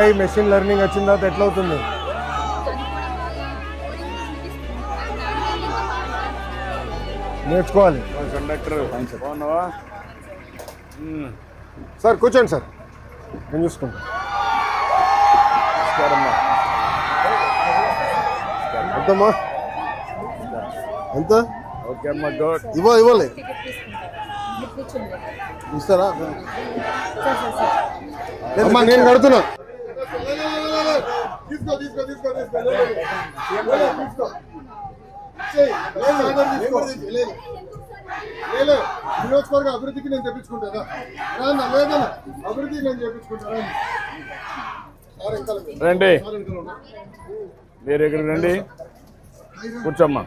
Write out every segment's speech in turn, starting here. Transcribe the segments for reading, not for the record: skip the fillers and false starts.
AI machine learning వచ్చిన తర్వాత ఎట్లా అవుతుంది? నేర్చుకోవాలి. కండక్టర్ బాగున్నావా సార్? కూర్చోండి సార్, నేను చూసుకుంటా. ఎంతమ్మా? ఎంత? ఓకే అమ్మా, గుడ్. ఇవ్వాలి ఇస్తారా? అమ్మా నేను కడుతున్నా. నియోజకవర్గ అభివృద్ధికి నేను తెప్పించుకుంటారా? లేదన్నా, అభివృద్ధికి నేను చేపించుకుంటారా? రండి, మీరు ఇక్కడికి రండి, కూర్చోమ్మా.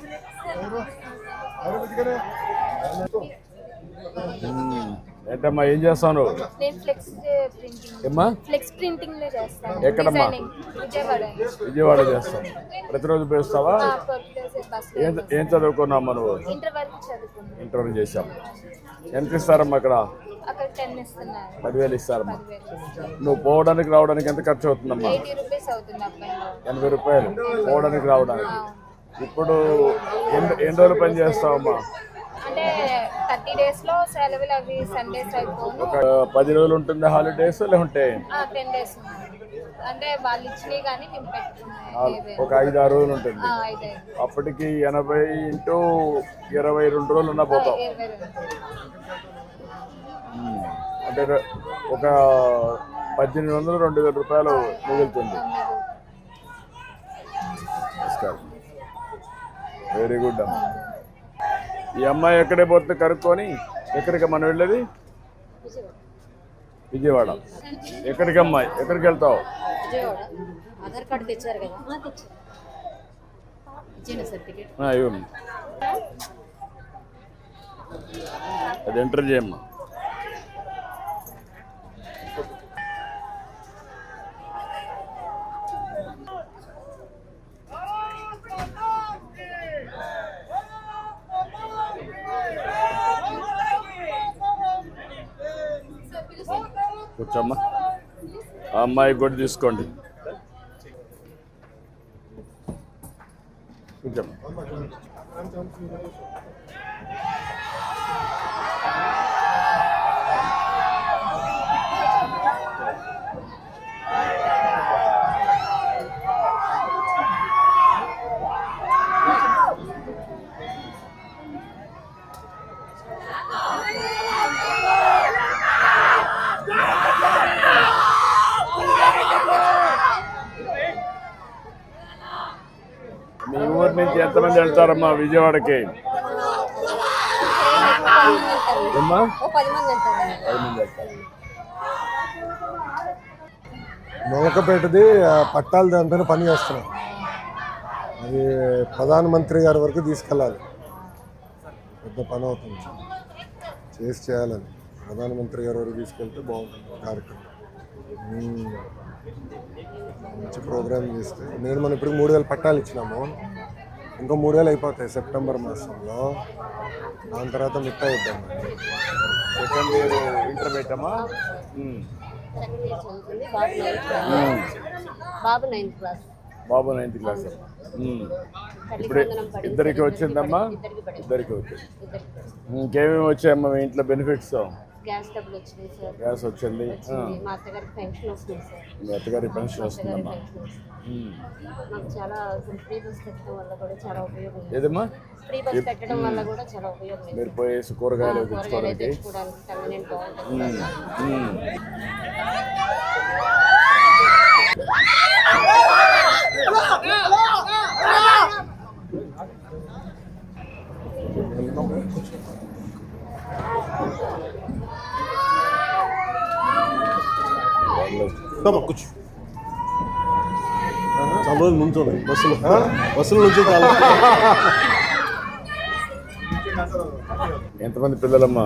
ఏంటమ్మా ఏం చేస్తాను? ఎక్కడమ్మా? విజయవాడ చేస్తాం. ప్రతిరోజు పోస్తావా? ఏం చదువుకున్నామ్మా నువ్వు? ఇంటర్వ్యూ చేసావు. ఎంత ఇస్తారమ్మా అక్కడ? 10,000 ఇస్తారమ్మా. నువ్వు పోవడానికి రావడానికి ఎంత ఖర్చు అవుతుందమ్మా? 80 రూపాయలు పోవడానికి రావడానికి. ఇప్పుడు ఎన్ని రోజులు పని చేస్తావమ్మా? అంటే 30 days లో సెలవులు అవి సండేస్ అయిపోను. ఒక 10 రోజులు ఉంటుంది హాలిడేస్ లేకుంటే 10 days అంటే వాళ్ళు ఇచ్చినవి కానీ మేము పెట్టుకున్నాం. ఒక 5-6 రోజులు ఉంటుంది. అప్పటికి 80 × 22 రోజులు ఉన్నా పోతాం. అంటే ఒక 1,800-2,000 రూపాయలు మిగులుతుంది. వెరీ గుడ్ అమ్మా. ఈ అమ్మాయి ఎక్కడే పోతే కనుక్కొని ఎక్కడికి మనం వెళ్ళేది? విజయవాడ. ఎక్కడికి అమ్మాయి? ఎక్కడికి వెళ్తావు? ఆధార్ కార్డు తెచ్చారు కదా, ఇవ్వండి, అది ఎంటర్ చేయమ్మా. కూర్చోమ్మా. ఆ అమ్మాయి కూడా తీసుకోండి. కూర్చోమ్మా. మీ ఊరి నుంచి ఎంతమంది వెళ్తారమ్మా విజయవాడకి? అమ్మా 10 మంది వెళ్తారు. నొలకపేటది పట్టాల దానిపైన పని చేస్తున్నాం. అది ప్రధానమంత్రి గారి వరకు తీసుకెళ్ళాలి. పెద్ద పని అవుతుంది, చేయాలని. ప్రధానమంత్రి గారి వరకు తీసుకెళ్తే బాగుంటుంది కార్యక్రమం. మంచి ప్రోగ్రామ్ చేస్తే నేను మనం ఇప్పుడు 3,000 పట్టాలు ఇచ్చినాము. ఇంకో 3,000 అయిపోతాయి సెప్టెంబర్ మాసంలో. దాని తర్వాత మిగతా ఇద్దాం. సెకండ్ ఇయర్ ఇంటర్మీడియట్ అమ్మా. బాబు 9th క్లాస్. ఇప్పుడు ఇద్దరికి వచ్చిందమ్మా? ఇద్దరికి వచ్చింది. ఇంకేమేమి వచ్చాయమ్మా మీ ఇంట్లో బెనిఫిట్స్? గ్యాస్ డబ్బులు వచ్చినాయి సార్. గ్యాస్ వచ్చింది. మా అత్తగారికి పెన్షన్ వస్తుంది సార్. మీ అత్తగారికి పెన్షన్ వస్తుందమ్మా. మాకు చాలా ఫ్రీ బస్ పెట్టడం వల్ల కూడా చాలా ఉపయోగం. ఏదమ్మా? ఫ్రీ బస్ పెట్టడం వల్ల కూడా చాలా ఉపయోగం. మీరు పోయేసి కూరగాయలు తెచ్చుకోవడానికి కన్వీనియంట్ బాగుంటుంది. కూర్చో. చాలా రోజులు నుంచోండి బస్సుల నుంచి. ఎంతమంది పిల్లలమ్మా?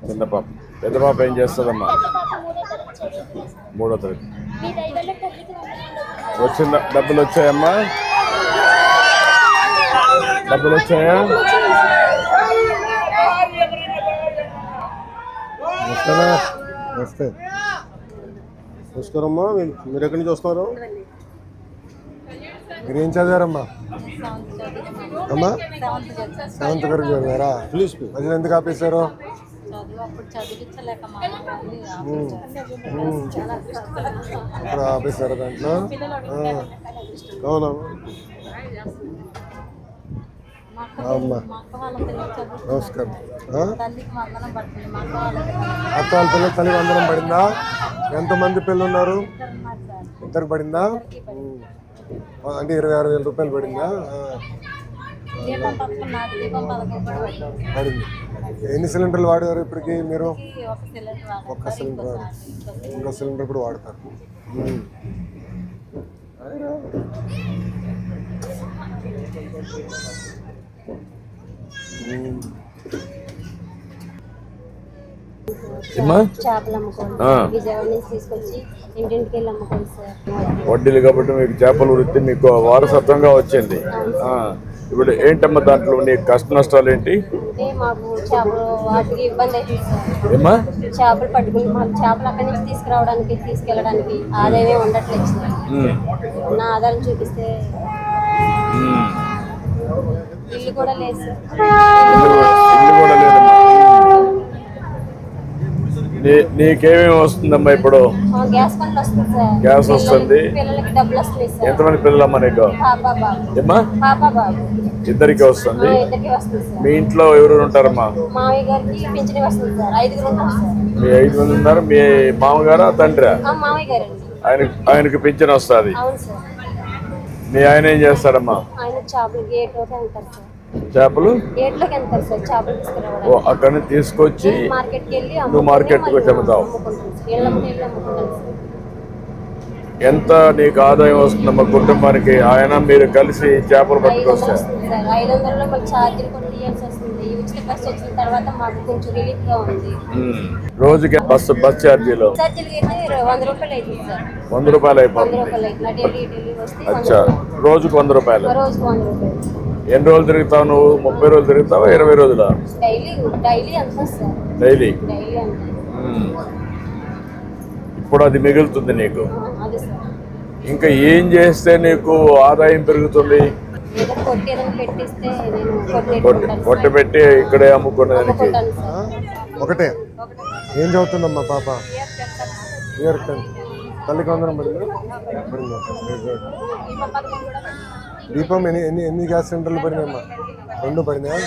చిన్న పాప. పెద్ద పాప ఏం చేస్తుందమ్మా? 3వ తరగతి. వచ్చిందా? డబ్బులు వచ్చాయమ్మా? డబ్బులు వచ్చాయా? వస్తే నమస్కారం అమ్మా. మీరు ఎక్కడి నుంచి వస్తున్నారు? మీరు ఏం చదివారమ్మా? అమ్మా సెవెంత్ వరకు చదివారా? ప్లీజ్ మధ్యలో ఎందుకు ఆపేశారు? ఇప్పుడు ఆపేశారు దాంట్లో. అవునా అమ్మా నమస్కారం. అక్క వాళ్ళ పిల్లలు తల్లి వందనం పడిందా? ఎంతమంది పిల్లలు ఉన్నారు? ఇద్దరు పడిందా? అంటే 26,000 రూపాయలు పడిందా? పడింది. ఎన్ని సిలిండర్లు వాడారు ఇప్పటికి మీరు? ఒక్క సిలిండర్ వాడు. ఇంకో సిలిండర్ ఇప్పుడు వాడతారు. చేపలు అమ్ముకోండి, విజయవాడ నుంచి తీసుకొచ్చి ఇంటింటికి వెళ్ళి అమ్ముకోండి సార్. వడ్డీలు కాబట్టి మీకు చేపల వృత్తి మీకు వారసత్వంగా వచ్చింది. ఇప్పుడు ఏంటమ్మా దాంట్లో నీ కష్ట నష్టాలు ఏంటి? అంటే మాకు చేపలు వాటికి ఇబ్బంది అవుతుంది సార్. ఏమ్మా? చేపలు పట్టుకుని మాకు చేపలు అక్కడి నుంచి తీసుకురావడానికి తీసుకెళ్ళడానికి ఆదాయమే ఉండట్లేదు సార్. నా ఆదాయం చూపిస్తే ఇల్లు కూడా లేదు సార్. ఇల్లు కూడా లేదమ్మా. నీకేమేమి వస్తుందమ్మా ఇప్పుడు? గ్యాస్ పనులు వస్తుంది సార్. గ్యాస్ వస్తుంది. పిల్లలకి డబ్బులు వస్తుంది సార్. ఎంతమంది పిల్లలమ్మా నీకు? పాప బాబు. ఏమ్మా? పాప బాబు ఇద్దరికి వస్తుంది. ఇద్దరికి వస్తుంది సార్. మీ ఇంట్లో ఎవరు ఉంటారమ్మా? మామయ్య గారికి పింఛన్ వస్తుంది సార్. 5 ఉంటాం సార్. మీ 5 మంది ఉన్నారు. మీ మామగారా తండ్రి? మామయ్య గారండి. ఆయనకి పింఛన్ వస్తుంది. అవును సార్. మీ ఆయన ఏం చేస్తాడమ్మా? ఆయన చేపలు గేట్లోకి వెళ్తారు సార్. చేపలు గేట్లోకి వెళ్తారు సార్. చేపలు తీసుకురావడానికి అక్కడి నుంచి తీసుకొచ్చి మార్కెట్కి వెళ్ళి నువ్వు మార్కెట్కి వచ్చి అమ్ముతావు. ఎంత నీకు ఆదాయం వస్తుందమ్మా కుటుంబానికి? ఆయన మీరు కలిసి చేపలు పట్టుకొస్తారు. 500లో మళ్ళీ ఛార్జీలు కూడా తీయాల్సి వస్తుంది. ఉచిత బస్సు వచ్చిన తర్వాత మాకు కొంచెం రిలీఫ్ గా ఉంది. రోజుకి బస్ ఛార్జీలు ఛార్జీలు అయితే 100 రూపాయలు అవుతుంది సార్. 100 రూపాయలు అయిపోతుంది. 100 రూపాయలు అవుతుంది. డైలీ వస్తే అచ్చా, రోజుకు 100 రూపాయలు. రోజుకు 100 రూపాయలు. ఎన్ని రోజులు తిరుగుతావు నువ్వు? 30 రోజులు తిరుగుతావా? 20 రోజుల? డైలీ అంతా సార్. డైలీ. అంతా. ఇప్పుడు అది మిగులుతుంది నీకు. అదే సార్. ఇంకా ఏం చేస్తే నీకు ఆదాయం పెరుగుతుంది? కొట్టు పెట్టి ఇక్కడే అమ్ముకునేదానికి. ఒకటే. ఏం చదువుతుందమ్మా పాప? ఇయర్ 10. తల్లికి వందనం పడిందా? దీపం ఎన్ని గ్యాస్ సిలిండర్లు పడినాయమ్మా? 2 పడినాయా?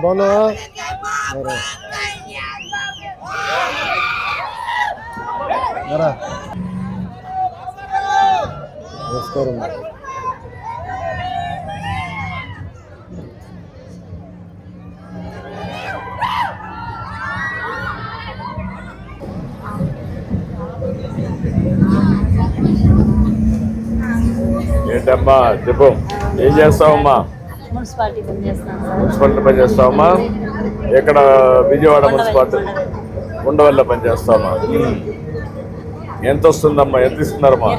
బాగున్నా? నమస్కారం. ఏంటమ్మా చెప్పు, ఏం చేస్తావమ్మా? మున్సిపాలిటీ పని చేస్తాను. మున్సిపాలిటీ పని చేస్తావమ్మా? ఎక్కడ? విజయవాడ మున్సిపాలిటీ ఉండవల్ల పని చేస్తావమ్మా? ఎంత వస్తుందమ్మా? ఎంత ఇస్తున్నారమ్మా?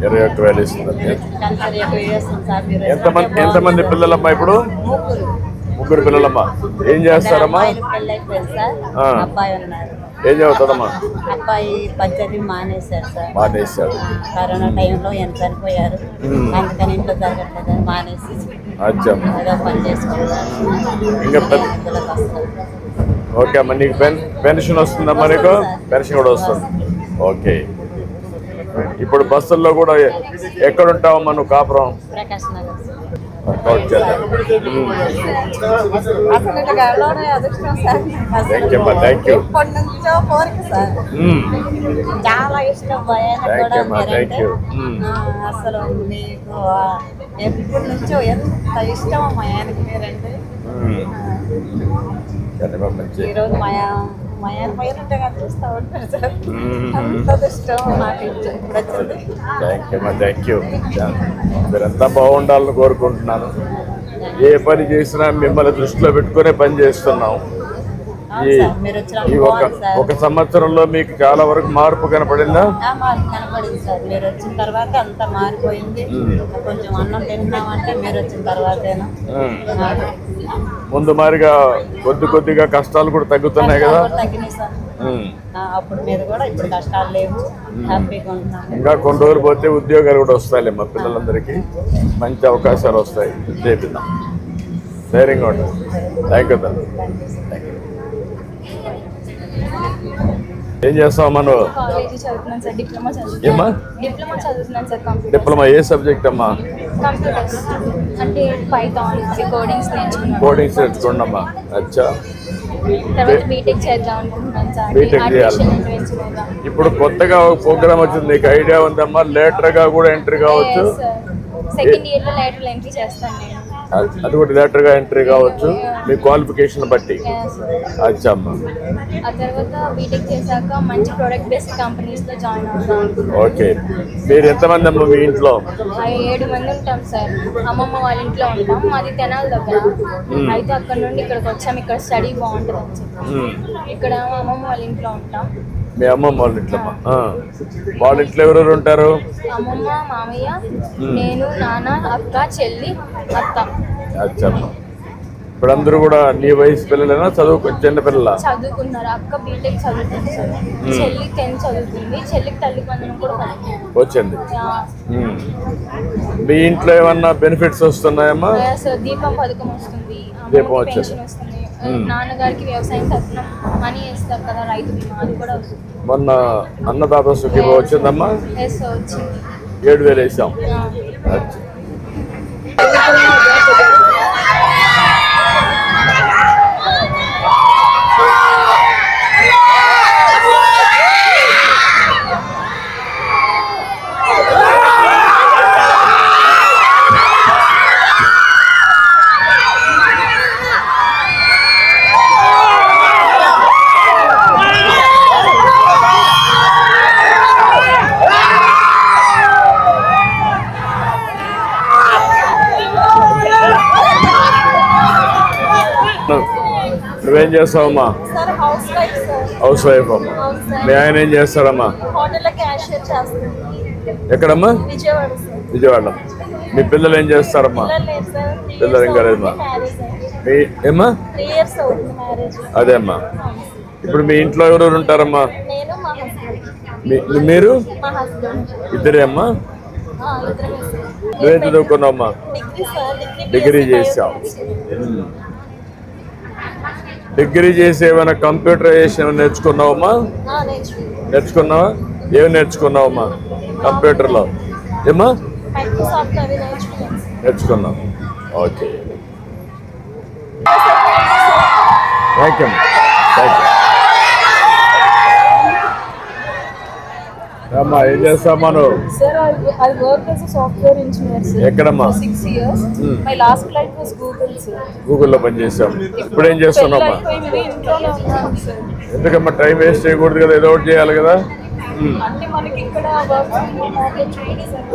21,000 ఇస్తున్నారు. ఎంతమంది పిల్లలమ్మా ఇప్పుడు? 3 పిల్లలమ్మా. ఏం చేస్తారమ్మా? అబ్బాయి ఉన్నారు. ఏం చదువుతాడమ్మా? అబ్బాయి పద్ధతి మానేశారు సార్. మానేశారు. కరోనా టైంలో ఎంత చనిపోయారు, అందుకని ఇంట్లో జరగట్లేదు మానేసి పని చేసుకుంటారు. ఇంకా ఓకే అమ్మా. నీకు పెన్షన్ వస్తుందమ్మా? నీకు పెన్షన్ కూడా వస్తుంది. ఓకే. ఇప్పుడు బస్సుల్లో కూడా ఎక్కడ ఉంటావమ్మా నువ్వు? కాపురం ప్రకాశ్ నగర్. చాలా ఇష్టం అసలు మీకు ఎప్పటి నుంచో ఎంత ఇష్టం మా ఆయనకి మీరంటే. ఈరోజు మా ఆయన పైన ఉంటే కానీ చూస్తూ ఉంటారు సార్. అంత ఇష్టం నాకు వచ్చింది. Thank you. మీరంతా బాగుండాలని కోరుకుంటున్నాను. ఏ పని చేసినా మిమ్మల్ని దృష్టిలో పెట్టుకునే పని చేస్తున్నాం. మీరు వచ్చిన ఈ ఒక సంవత్సరంలో మీకు చాలా వరకు మార్పు కనపడిందా? మార్పు కనపడింది సార్. మీరు వచ్చిన తర్వాత అంతా మారిపోయింది. కొంచెం అన్నం తింటున్నామంటే మీరు వచ్చిన తర్వాతేనా. ముందు మారిగా కొద్దిగా కష్టాలు కూడా తగ్గుతున్నాయి కదా? తగ్గినాయి సార్. అప్పుడు మీద కూడా ఇప్పుడు కష్టాలు లేవు, హ్యాపీగా ఉంటున్నాం. ఇంకా కొన్ని రోజులు పోతే ఉద్యోగాలు కూడా వస్తాయి. మా పిల్లలందరికీ మంచి అవకాశాలు వస్తాయి. చేపిద్దాం, ధైర్యంగా ఉంటుంది. Thank you sir. ఏం చేస్తావు మనం? కాలేజీ చదువుతున్నాను సార్. డిప్లొమా ఏమ్మా? డిప్లొమా చదువుతున్నాను సార్. కంప్యూటర్. డిప్లొమా ఏ సబ్జెక్ట్ అమ్మా? కంప్యూటర్స్ అంటే పైథాన్, కోడింగ్స్ నేర్చుకున్నాను. కోడింగ్స్ నేర్చుకోండమ్మా. అచ్చా. తర్వాత బీటెక్ చేద్దాం అనుకుంటున్నాను సార్. బీటెక్ చేయాలి. ఇప్పుడు కొత్తగా ఒక ప్రోగ్రామ్ వచ్చింది, నీకు ఐడియా ఉందమ్మా? లేటర్గా కూడా ఎంట్రీ కావచ్చు. సెకండ్ ఇయర్ లో లేటరల్ ఎంట్రీ చేస్తాను నేను. అది కూడా లేటర్గా ఎంట్రీ కావచ్చు మీ క్వాలిఫికేషన్ బట్టి. అచ్చా అమ్మా. ఆ తర్వాత బీటెక్ చేశాక మంచి ప్రొడక్ట్ బేస్డ్ కంపెనీస్ లో జాయిన్ అవుతాను. ఓకే. మీరు ఎంతమంది అమ్మా మీ ఇంట్లో? 7 మంది ఉంటాం సార్. అమ్మమ్మ వాళ్ళ ఇంట్లో ఉంటాం. మాది తెనాలి దగ్గర. అయితే అక్కడ నుండి ఇక్కడికి వచ్చాము. ఇక్కడ స్టడీ బాగుంటుంది అని చెప్పి ఇక్కడ అమ్మమ్మ వాళ్ళ ఇంట్లో ఉంటాం. మీ అమ్మమ్మ వాళ్ళ ఇంట్లో? వాళ్ళ ఇంట్లో ఎవరెవరు ఉంటారు? అమ్మమ్మ, మామయ్య, నేను, నాన్న, అక్క, చెల్లి, అత్త. అచ్చా. ఇప్పుడు అందరూ కూడా నీ వయసు పిల్లలేనా? చిన్న పిల్లల? చదువుకున్నారు. అక్క బీటెక్ చదువుతుంది సార్. చెల్లి 10th చదువుతుంది. చెల్లికి తల్లి బంధనం కూడా వచ్చింది. మీ ఇంట్లో ఏమన్నా బెనిఫిట్స్ వస్తున్నాయమ్మా? సార్ దీపం పథకం వస్తుంది. పెన్షన్ వస్తుంది. నాన్నగారికి వ్యవసాయం తరఫున మనీ వేస్తారు కదా, రైతు బీమా, అది కూడా వస్తుంది. మొన్న అన్నదాత సుఖీభావ వచ్చిందమ్మా? వచ్చింది. 7,000 వేసాం. నువ్వేం చేస్తావమ్మా? హౌస్ వైఫ్ అమ్మా. మీ ఆయన ఏం చేస్తాడమ్మా? ఎక్కడమ్మా? విజయవాడ. మీ పిల్లలు ఏం చేస్తారమ్మా? పిల్లలు ఇంకా లేదమ్మా. మీ ఏమ్మా? అదే అమ్మా. ఇప్పుడు మీ ఇంట్లో ఎవరెవరు ఉంటారమ్మా? మీరు ఇద్దరే అమ్మా? నువ్వేం చదువుకున్నావమ్మా? డిగ్రీ చేసావు. డిగ్రీ చేసి ఏమైనా కంప్యూటరైజేషన్ నేర్చుకున్నావమ్మా? నేర్చుకున్నావా? ఏమి నేర్చుకున్నావమ్మా కంప్యూటర్లో? ఏమ్మా నేర్చుకున్నావు? Okay. Thank you. Thank you అమ్మా. ఏం చేస్తామా నువ్వు? Sir, I worked as a software engineer, sir. ఎక్కడమ్మా? 6 years. My last client was Google, sir. గూగుల్లో పనిచేసాం. ఇప్పుడు ఏం చేస్తున్నామ్మా? ఇంట్లోనే ఉన్నాను సార్. ఎందుకమ్మా టైం వేస్ట్ చేయకూడదు కదా, ఏదో ఒకటి చేయాలి కదా. అంటే మనకి ఇక్కడ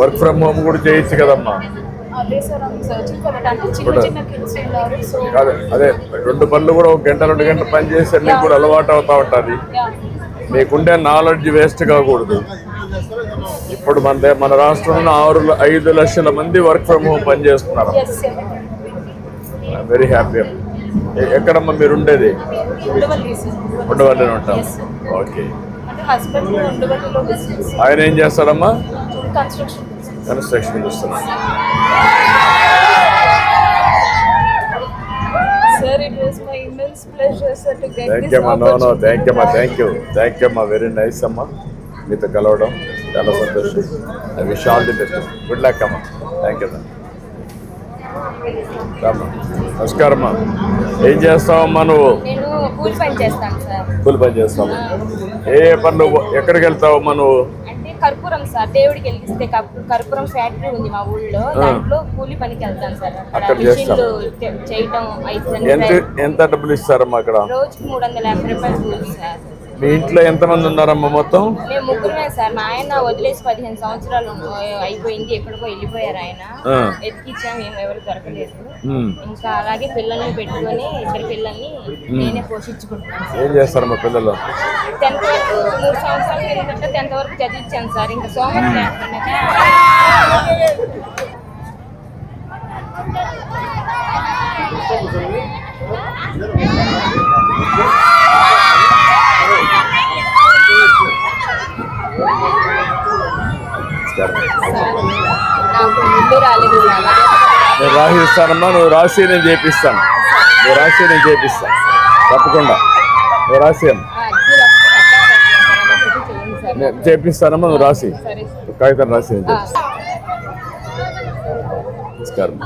వర్క్ ఫ్రమ్ హోమ్ కూడా చేయొచ్చు కదమ్మా. అదే సార్, సర్చింగ్ ఫర్ దట్. అంటే చిన్న కిడ్స్ ఉన్నారు. సో అదే 2 పనులు కూడా 1 గంట 2 గంటలు పని చేస్తే నీకు కూడా అలవాటు అవుతా ఉంటుంది. మీకుండే నాలెడ్జ్ వేస్ట్ కాకూడదు. ఇప్పుడు మన రాష్ట్రంలో 5 లక్షల మంది వర్క్ ఫ్రమ్ హోమ్ పని చేస్తున్నారు. Very happy. ఎక్కడమ్మా మీరు ఉండేది? ఉండవల్లిలో ఉంటాం. ఓకే. ఆయన ఏం చేస్తాడమ్మా? కన్స్ట్రక్షన్ చూస్తున్నాడు. Sir, it was my immense pleasure, sir, to get thank this you అమ్మా. No opportunity. థ్యాంక్ యూ అమ్మా. థ్యాంక్ యూ అమ్మా. వెరీ నైస్ అమ్మా. మీతో కలవడం చాలా సంతోషం. I wish all the best. Good luck అమ్మా. థ్యాంక్ యూ అమ్మా. నమస్కారం అమ్మా. ఏం చేస్తావమ్మా నువ్వు? నేను కూలి పని చేస్తాను సార్. కూలి పని చేస్తావు. ఏ పనులు? ఎక్కడికి వెళ్తావమ్మా నువ్వు? అంటే కర్పూరం సార్, దేవుడికి వెలిగిస్తే కర్పూరం ఫ్యాక్టరీ ఉంది మా ఊళ్ళో. దాంట్లో కూలి పనికి వెళ్తాను సార్. అక్కడ మిషన్లు చేయటం ఎంత డబ్బులు ఇస్తారమ్మా అక్కడ? రోజుకి 350 రూపాయలు కూలి సార్. మీ ఇంట్లో ఎంతమంది ఉన్నారమ్మా మొత్తం? మేము ముగ్గురమే సార్. మా ఆయన వదిలేసి 15 సంవత్సరాలు అయిపోయింది, ఎక్కడికో వెళ్ళిపోయారు ఆయన. ఎత్తికిచ్చాము, ఏం ఎవరు దొరకలేదు. ఇంకా అలాగే పిల్లల్ని పెట్టుకొని 2 పిల్లల్ని నేనే పోషించుకుంటున్నాను. ఏం చేస్తారమ్మా పిల్లలు? 10th వరకు 3 సంవత్సరాల కిందట 10th వరకు చదివించాను సార్. ఇంకా సోమవారం నాకు ఇల్లు రాలేదు. నేను రాసిస్తానమ్మా, నువ్వు రాసి నేను చేపిస్తాను. నువ్వు రాసి నేను చేపిస్తాను తప్పకుండా. నువ్వు రాసి నేను చేపిస్తానమ్మా, నువ్వు రాసి కాగితం రాసి నేను చేపిస్తాను. నమస్కారం.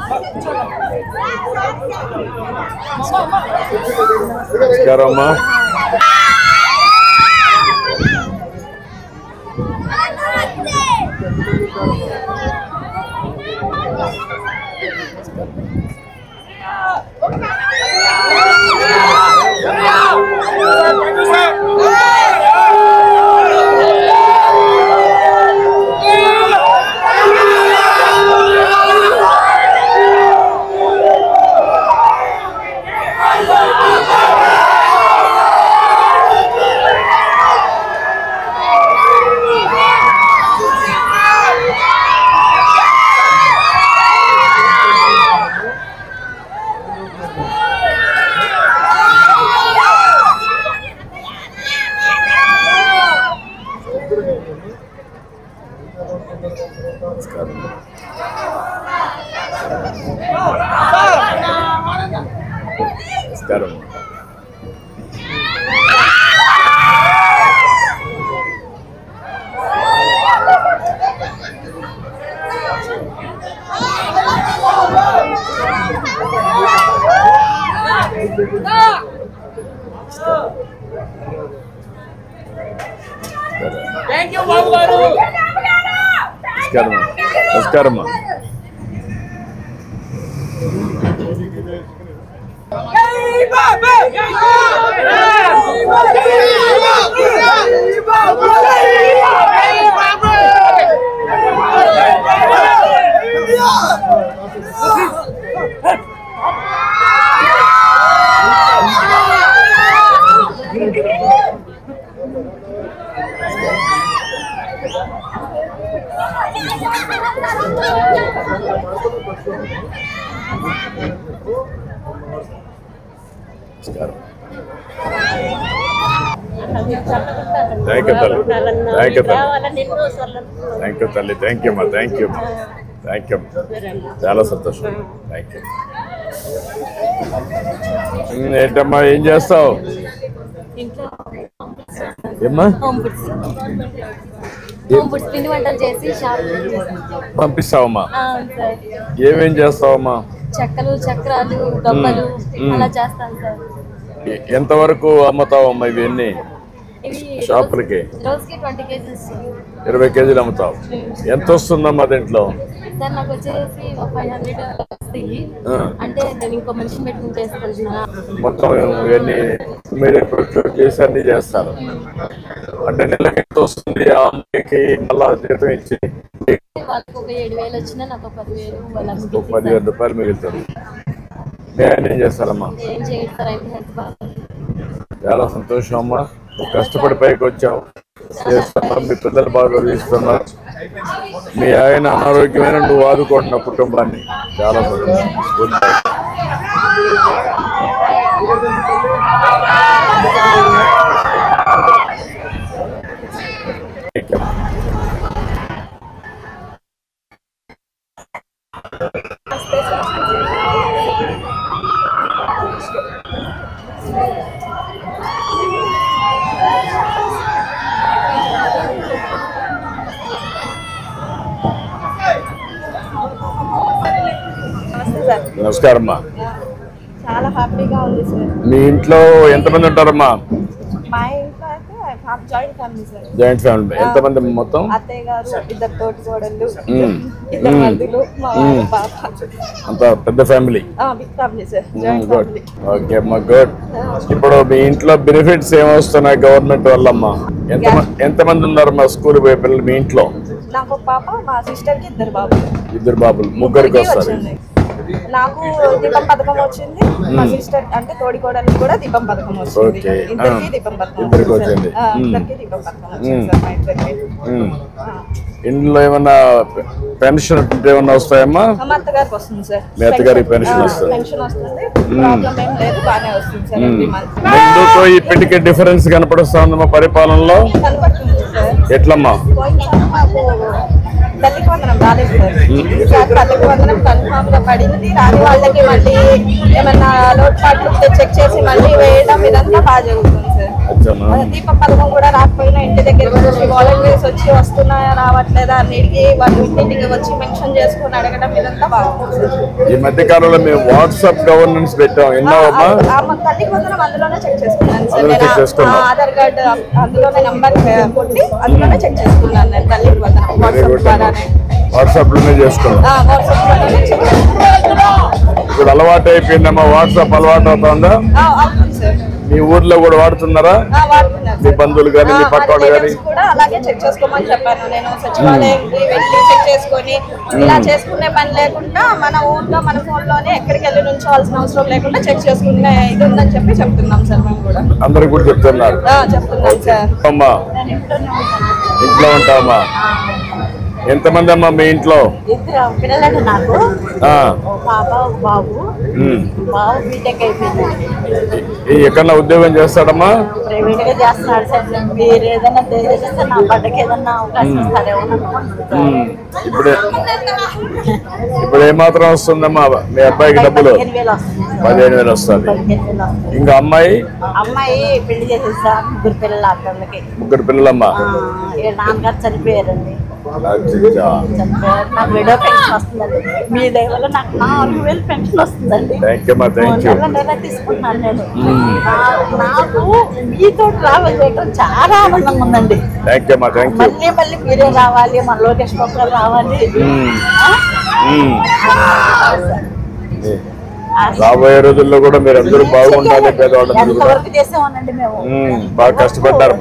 నమస్కారం అమ్మా. నమస్కారం. నమస్కారమ్మా. థ్యాంక్ యూ తల్లి, థ్యాంక్ యూ తల్లి, థ్యాంక్ యూ తల్లి, థ్యాంక్ యూ అమ్మా, థ్యాంక్ యూ అమ్మా, థ్యాంక్ యూ అమ్మా, చాలా సంతోషం, థ్యాంక్ యూ. ఏంటమ్మా ఏం చేస్తావు? ఏమ్మా పంపిస్తావమ్మా? ఏమేం చేస్తావమ్మా? చెక్కలు, చక్రాలు, గొప్పలు అలా చేస్తాను సార్. ఎంతవరకు అమ్ముతావమ్మా ఇవన్నీ షాపులకి? రోజుకి 20 కేజీస్, 20 కేజీలు అమ్ముతావు. ఎంత వస్తుందమ్మా దీంట్లో? సార్ నాకు వచ్చేసి 500 వస్తాయి. అంటే నేను ఇంకో మనిషిని పెట్టుకుని చేసుకుంటున్నా. మొత్తం ఇవన్నీ మీరే ప్రొక్యూర్ చేసి అన్ని చేస్తారు. అంటే నెలకి ఎంత వస్తుంది ఆ అమ్మాయికి? మళ్ళా జీతం ఇచ్చి వాళ్ళకి ఒక 7,000 వచ్చినా నాకు 10,000 10,000 రూపాయలు మిగులుతుంది. నేను ఏం చేస్తారమ్మా? ఏం చేస్తారు అయితే హెల్త్ బాగా. చాలా సంతోషం అమ్మా, కష్టపడి పైకి వచ్చావు, చేస్తున్నావు, మీ పిల్లలు బాగా తీస్తున్నారు, మీ ఆయన అనారోగ్యమైన నువ్వు ఆదుకుంటున్న కుటుంబాన్ని. చాలా సంతోషం. నమస్కారం అమ్మా. చాలా హ్యాపీగా ఉంది సార్. మీ ఇంట్లో ఎంతమంది ఉంటారమ్మా? మా ఇంట్లో అయితే joint family sir. Joint family. ఎంతమంది మొత్తం? అత్తయ్య గారు, 2 తోటికోడళ్ళు, 2 మరుదులు, మా పాప. అంత పెద్ద family? Big family sir, joint good. Family. Okay అమ్మా, గుడ్. ఇప్పుడు మీ ఇంట్లో బెనిఫిట్స్ ఏమొస్తున్నాయి గవర్నమెంట్ వల్లమ్మా? ఎంతమంది ఉన్నారమ్మా స్కూల్ పోయే పిల్లలు మీ ఇంట్లో? నాకు పాప, మా సిస్టర్ కి ఇద్దరు బాబులు, ముగ్గురికి వస్తారు. నాకు దీపం పథకం వచ్చింది, మా సిస్టర్ అంటే తోడికోడలికి కూడా దీపం పథకం వచ్చింది. ఇద్దరికి దీపం పథకం వచ్చింది. ఇంట్లో ఏమన్నా పెన్షన్ ఏమన్నా వస్తాయమ్మా? మా అత్తగారికి వస్తుంది సార్. మీ అత్తగారికి పెన్షన్ వస్తుంది. పెన్షన్ వస్తుంది, ప్రాబ్లం ఏం లేదు, బాగానే వస్తుంది సార్. ఎవ్రీ మంత్ ముందుతో ఇప్పటికే డిఫరెన్స్ కనపడుస్తా ఉందమ్మా పరిపాలనలో? కనపడుతుంది సార్. ఎట్లమ్మా? మాకు తల్లికి వందనం రాలేదు సార్. ఈసారి తల్లికి వందనం కన్ఫామ్ గా పడింది. రాని వాళ్ళకి మళ్ళీ ఏమన్నా లోటుపాట్లు చెక్ చేసి మళ్ళీ వేయడం ఇదంతా బాగా జరుగుతుంది సార్. దీపం పథకం కూడా రాకపోయినా ఇంటి దగ్గరికి వచ్చి వాలంటీర్స్ వచ్చి వస్తున్నాయా రావట్లేదా అన్నిటికీ వాళ్ళు ఇంటింటికి వచ్చి మెన్షన్ చేసుకుని అడగడం ఇదంతా బాగుంటుంది సార్. ఈ మధ్య కాలంలో మేము వాట్సాప్ గవర్నెన్స్ పెట్టాం, ఎన్నోమ్మా? తల్లికి వందనం అందులోనే చెక్ చేసుకున్నాను సార్. ఆధార్ కార్డు అందులోనే నంబర్ కొట్టి అందులోనే చెక్ చేసుకున్నాను నేను తల్లికి వందనం వాట్సాప్ ద్వారానే. వాట్సాప్ లోనే చేసుకున్నాం. వాట్సాప్ ద్వారానే చెక్ చేసుకున్నాను. ఇప్పుడు అలవాటు అయిపోయిందమ్మా, వాట్సాప్ అలవాటు అవుతుందా? అవుతుంది సార్. మీ ఊర్లో కూడా వాడుతున్నారా? మీ బంధువులు కానీ మీ పక్క వాళ్ళు కానీ? కూడా అలాగే చెక్ చేసుకోమని చెప్పాను నేను. సచివాలయంకి వెళ్ళి చెక్ చేసుకొని ఇలా చేసుకునే పని లేకుండా మన ఊర్లో మన ఫోన్ లోనే ఎక్కడికి వెళ్ళి నుంచోవాల్సిన అవసరం లేకుండా చెక్ చేసుకునే ఇది ఉందని చెప్పి చెప్తున్నాం సార్. మేము కూడా అందరికి కూడా చెప్తున్నారు. చెప్తున్నాం సార్. అమ్మా ఇంట్లో ఉంటావమ్మా? ఎంతమంది అమ్మా మీ ఇంట్లో? ఇద్దరు పిల్లలు నాకు, పాప బాబు. బాబు బీటెక్ అయిపోయింది. ఎక్కడన్నా ఉద్యోగం చేస్తాడమ్మా? ప్రైవేట్ గా చేస్తున్నాడు సార్. మీరు ఏదైనా తెలియజేస్తే నా పడ్డకి ఏదన్నా అవకాశం ఇస్తారేమో అనుకుంటున్నాను. ఇప్పుడు ఏమాత్రం వస్తుందమ్మా మీ అబ్బాయికి డబ్బులు? 15,000 వస్తుంది. ఇంకా అమ్మాయి? అమ్మాయి పెళ్లి చేసేసా. ముగ్గురు పిల్లలు అక్కడికి. ముగ్గురు పిల్లలమ్మా? నాన్నగారు చనిపోయారండి. నాకు విడో పెన్షన్ వస్తుందండి. మీ దగ్గర నాకు 4,000 పెన్షన్ వస్తుందండి. నెల తీసుకుంటున్నాను నేను. నాకు మీతో ట్రావెల్ చేయడం చాలా ఆనందంగా ఉందండి. మళ్ళీ మళ్ళీ మీరే రావాలి, మన లోకేష్ బాబు గారు రావాలి. రాబోయే రోజుల్లో కూడా మీరు అందరూ బాగుండాలి. ఎంతవరకు చేసామనండి మేము. బాగా కష్టపడ్డారు.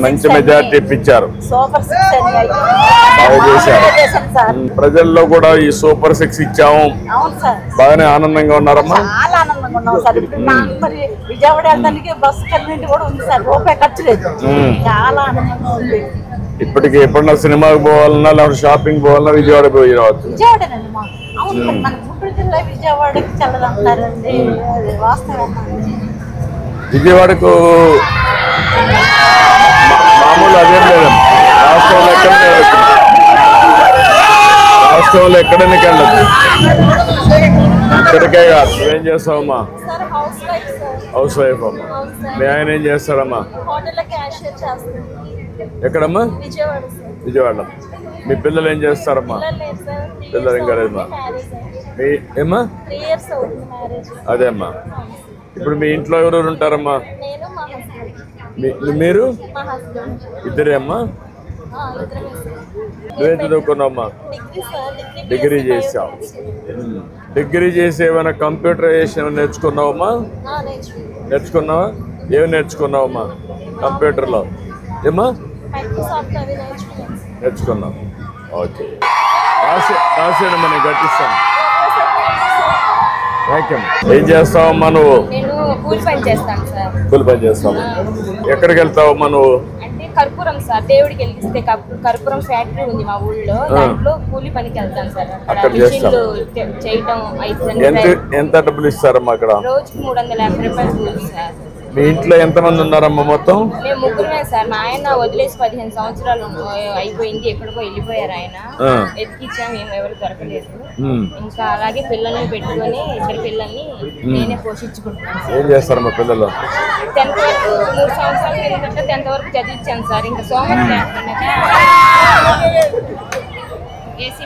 మంచి మెజారిటీ ఇప్పించారు. సూపర్ 6 బాగా చేశారు. ప్రజల్లో కూడా ఈ సూపర్ 6 ఇచ్చాము. అవును సార్. బాగానే ఆనందంగా ఉన్నారమ్మా? చాలా ఆనందంగా ఉన్నాం సార్. ఇప్పుడు నాకు మరి విజయవాడ వెళ్ళడానికి బస్సు కన్వీనియంట్ కూడా ఉంది సార్. రూపాయి ఖర్చు లేదు. చాలా ఆనందంగా ఉంది. ఇప్పటికి ఎప్పుడన్నా సినిమాకి పోవాలన్నా లేకపోతే షాపింగ్ పోవాలన్నా విజయవాడ పోయి రావచ్చు. విజయవాడనండి. అవును, మన గుంటూరు జిల్లా విజయవాడకి చల్లదంటారండి. వాస్తవం. విజయవాడకు మామూలు అదేం లేదమ్మా. రాష్ట్రంలో ఎక్కడైనా వెళ్ళదు. ఇక్కడికే కాదు. నువ్వేం చేస్తావమ్మా? హౌస్ వైఫ్ అమ్మా. మీ ఆయన ఏం చేస్తాడమ్మా? ఎక్కడమ్మా? విజయవాడ. మీ పిల్లలు ఏం చేస్తారమ్మా? పిల్లలు ఇంకా లేదమ్మా. ఏమ్మా? అదే అమ్మా. ఇప్పుడు మీ ఇంట్లో ఎవరెవరు ఉంటారమ్మా? మీరు ఇద్దరే అమ్మా? నువ్వేం చదువుకున్నావమ్మా? డిగ్రీ చేసావు. డిగ్రీ చేసి ఏమైనా కంప్యూటరైజేషన్ నేర్చుకున్నావమ్మా? నేర్చుకున్నావా? ఏమి నేర్చుకున్నావమ్మా కంప్యూటర్లో? ఏమ్మా నేర్చుకున్నావు? ఓకే. రాసేయమ్మా, నేను కట్టిస్తాను. ఏం చేస్తావమ్మా నువ్వు? కూలి పని చేస్తాను సార్. కూలి పని చేస్తావు. ఎక్కడికి వెళ్తావమ్మా నువ్వు? అంటే కర్పూరం సార్, దేవుడికి వెళ్తే కర్పూరం ఫ్యాక్టరీ ఉంది మా ఊళ్ళో. దాంట్లో కూలి పనికి వెళ్తాను సార్. అక్కడ మిషన్లు చేయటం. ఎంత డబ్బులు ఇస్తారమ్మా అక్కడ? రోజుకి 350 రూపాయలు కూలి సార్. మీ ఇంట్లో ఎంతమంది ఉన్నారమ్మా మొత్తం? మేము ముగ్గురమే సార్. మా ఆయన వదిలేసి 15 సంవత్సరాలు అయిపోయింది. ఎక్కడికో వెళ్ళిపోయారు ఆయన. ఎత్తికిచ్చాము, ఎవరు దొరకలేదు. ఇంకా అలాగే పిల్లల్ని పెట్టుకొని ఇద్దరు పిల్లల్ని నేనే పోషించుకుంటున్నాను. ఏం చేస్తారమ్మా పిల్లలు? 10th వరకు 3 సంవత్సరాల కిందట 10th వరకు చదివించాను సార్. ఇంకా సోమవారం ఏసీ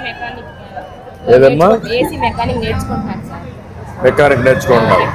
మెకానిక్ నేర్చుకుంటున్నాను సార్. మెకానిక్ నేర్చుకుంటున్నాను.